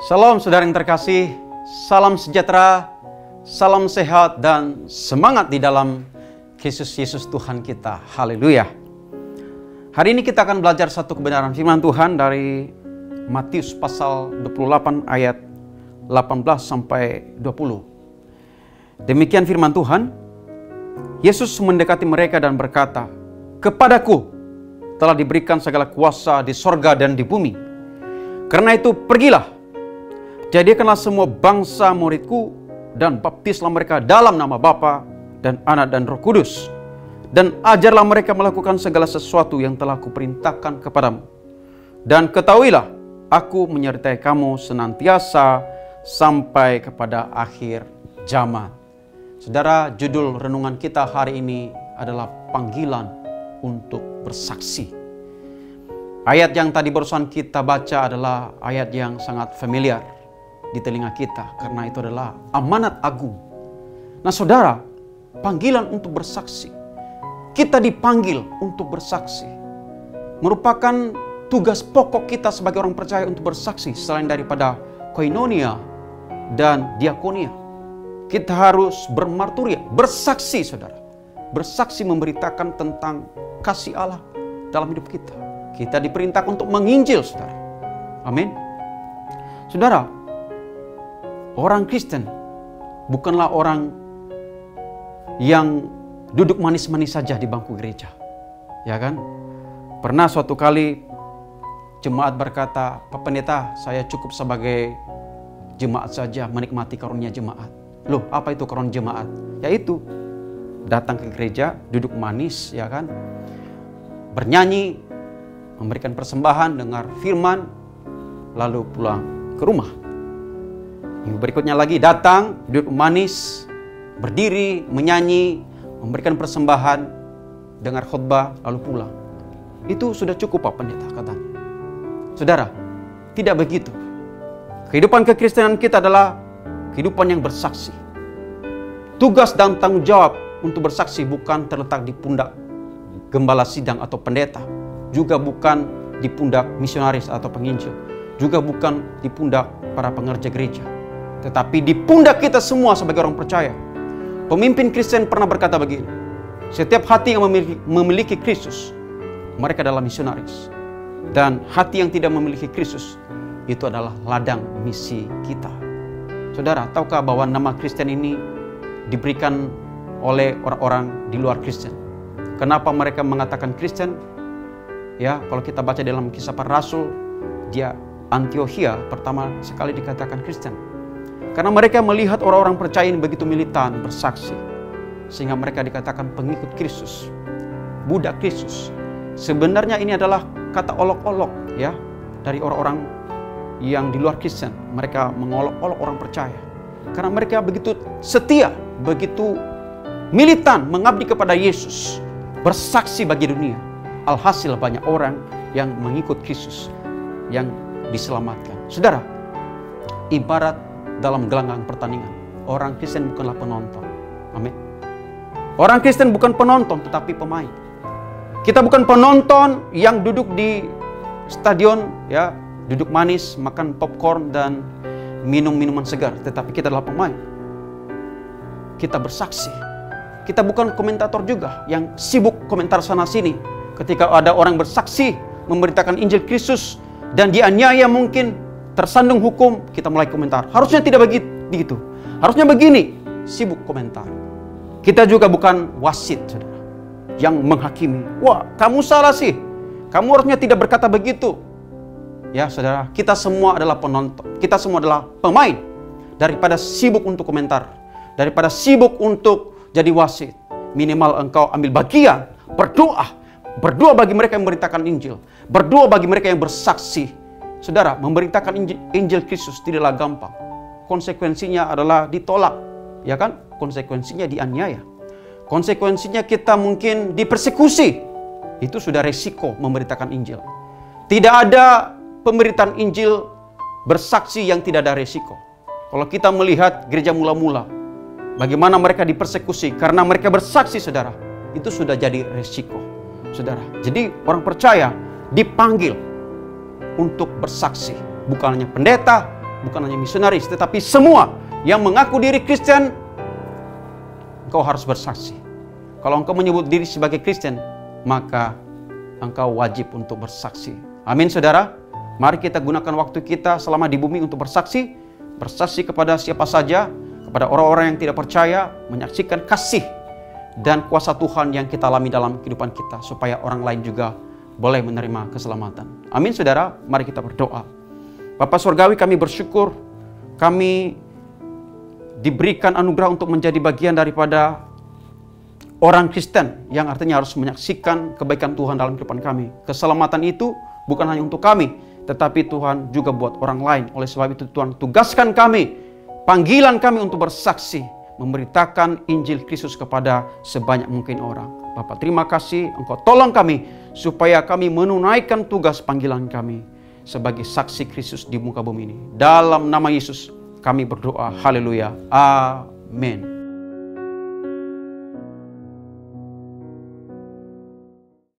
Salam saudara yang terkasih, salam sejahtera, salam sehat dan semangat di dalam Kristus Yesus Tuhan kita. Haleluya. Hari ini kita akan belajar satu kebenaran firman Tuhan dari Matius pasal 28 ayat 18 sampai 20. Demikian firman Tuhan. Yesus mendekati mereka dan berkata, "Kepadaku telah diberikan segala kuasa di sorga dan di bumi. Karena itu pergilah, jadikanlah semua bangsa muridku dan baptislah mereka dalam nama Bapa dan Anak dan Roh Kudus. Dan ajarlah mereka melakukan segala sesuatu yang telah kuperintahkan kepadamu. Dan ketahuilah, aku menyertai kamu senantiasa sampai kepada akhir zaman." Saudara, judul renungan kita hari ini adalah panggilan untuk bersaksi. Ayat yang tadi barusan kita baca adalah ayat yang sangat familiar di telinga kita, karena itu adalah amanat agung. Nah saudara, panggilan untuk bersaksi, kita dipanggil untuk bersaksi, merupakan tugas pokok kita sebagai orang percaya untuk bersaksi. Selain daripada koinonia dan diakonia, kita harus bermarturia, bersaksi saudara. Bersaksi memberitakan tentang kasih Allah dalam hidup kita. Kita diperintahkan untuk menginjil saudara. Amin. Saudara, orang Kristen bukanlah orang yang duduk manis-manis saja di bangku gereja. Ya kan? Pernah suatu kali jemaat berkata, "Pak Pendeta, saya cukup sebagai jemaat saja, menikmati karunia jemaat." Loh, apa itu karunia jemaat? Yaitu datang ke gereja, duduk manis, ya kan? Bernyanyi, memberikan persembahan, dengar firman, lalu pulang ke rumah. Minggu berikutnya lagi datang, duduk manis, berdiri, menyanyi, memberikan persembahan, dengar khotbah, lalu pulang. Itu sudah cukup Pak Pendeta katanya. Saudara, tidak begitu. Kehidupan kekristenan kita adalah kehidupan yang bersaksi. Tugas dan tanggung jawab untuk bersaksi bukan terletak di pundak gembala sidang atau pendeta, juga bukan di pundak misionaris atau penginjil, juga bukan di pundak para pengerja gereja, tetapi di pundak kita semua sebagai orang percaya. Pemimpin Kristen pernah berkata begini, setiap hati yang memiliki Kristus, mereka adalah misionaris. Dan hati yang tidak memiliki Kristus, itu adalah ladang misi kita. Saudara, tahukah bahwa nama Kristen ini diberikan oleh orang-orang di luar Kristen? Kenapa mereka mengatakan Kristen? Ya, kalau kita baca dalam Kisah Para Rasul, dia Antiochia pertama sekali dikatakan Kristen. Karena mereka melihat orang-orang percaya ini begitu militan, bersaksi, sehingga mereka dikatakan pengikut Kristus, budak Kristus. Sebenarnya ini adalah kata olok-olok ya dari orang-orang yang di luar Kristen. Mereka mengolok-olok orang percaya karena mereka begitu setia, begitu militan mengabdi kepada Yesus, bersaksi bagi dunia. Alhasil banyak orang yang mengikut Kristus, yang diselamatkan. Saudara, ibarat dalam gelanggang pertandingan, orang Kristen bukanlah penonton. Amin. Orang Kristen bukan penonton, tetapi pemain. Kita bukan penonton yang duduk di stadion, ya, duduk manis, makan popcorn dan minum minuman segar, tetapi kita adalah pemain. Kita bersaksi. Kita bukan komentator juga yang sibuk komentar sana sini. Ketika ada orang bersaksi memberitakan Injil Kristus dan dianiaya, mungkin tersandung hukum, kita mulai komentar. Harusnya tidak begitu. Harusnya begini, sibuk komentar. Kita juga bukan wasit, saudara, yang menghakimi. Wah, kamu salah sih. Kamu harusnya tidak berkata begitu. Ya, saudara, kita semua adalah penonton. Kita semua adalah pemain. Daripada sibuk untuk komentar, daripada sibuk untuk jadi wasit, minimal engkau ambil bagian, berdoa. Berdoa bagi mereka yang memberitakan Injil. Berdoa bagi mereka yang bersaksi. Saudara, memberitakan Injil Kristus tidaklah gampang. Konsekuensinya adalah ditolak. Ya kan? Konsekuensinya dianiaya. Konsekuensinya kita mungkin dipersekusi. Itu sudah resiko memberitakan Injil. Tidak ada pemberitaan Injil bersaksi yang tidak ada resiko. Kalau kita melihat gereja mula-mula, bagaimana mereka dipersekusi karena mereka bersaksi, saudara, itu sudah jadi resiko. Saudara, jadi orang percaya dipanggil untuk bersaksi. Bukan hanya pendeta, bukan hanya misionaris, tetapi semua yang mengaku diri Kristen, engkau harus bersaksi. Kalau engkau menyebut diri sebagai Kristen, maka engkau wajib untuk bersaksi. Amin, saudara. Mari kita gunakan waktu kita selama di bumi untuk bersaksi. Bersaksi kepada siapa saja, kepada orang-orang yang tidak percaya, menyaksikan kasih dan kuasa Tuhan yang kita alami dalam kehidupan kita, supaya orang lain juga boleh menerima keselamatan. Amin, saudara. Mari kita berdoa. Bapa Surgawi, kami bersyukur kami diberikan anugerah untuk menjadi bagian daripada orang Kristen, yang artinya harus menyaksikan kebaikan Tuhan dalam kehidupan kami. Keselamatan itu bukan hanya untuk kami, tetapi Tuhan juga buat orang lain. Oleh sebab itu Tuhan tugaskan kami, panggilan kami untuk bersaksi, memberitakan Injil Kristus kepada sebanyak mungkin orang. Bapak, terima kasih, Engkau tolong kami supaya kami menunaikan tugas panggilan kami sebagai saksi Kristus di muka bumi ini. Dalam nama Yesus kami berdoa. Haleluya. Amin.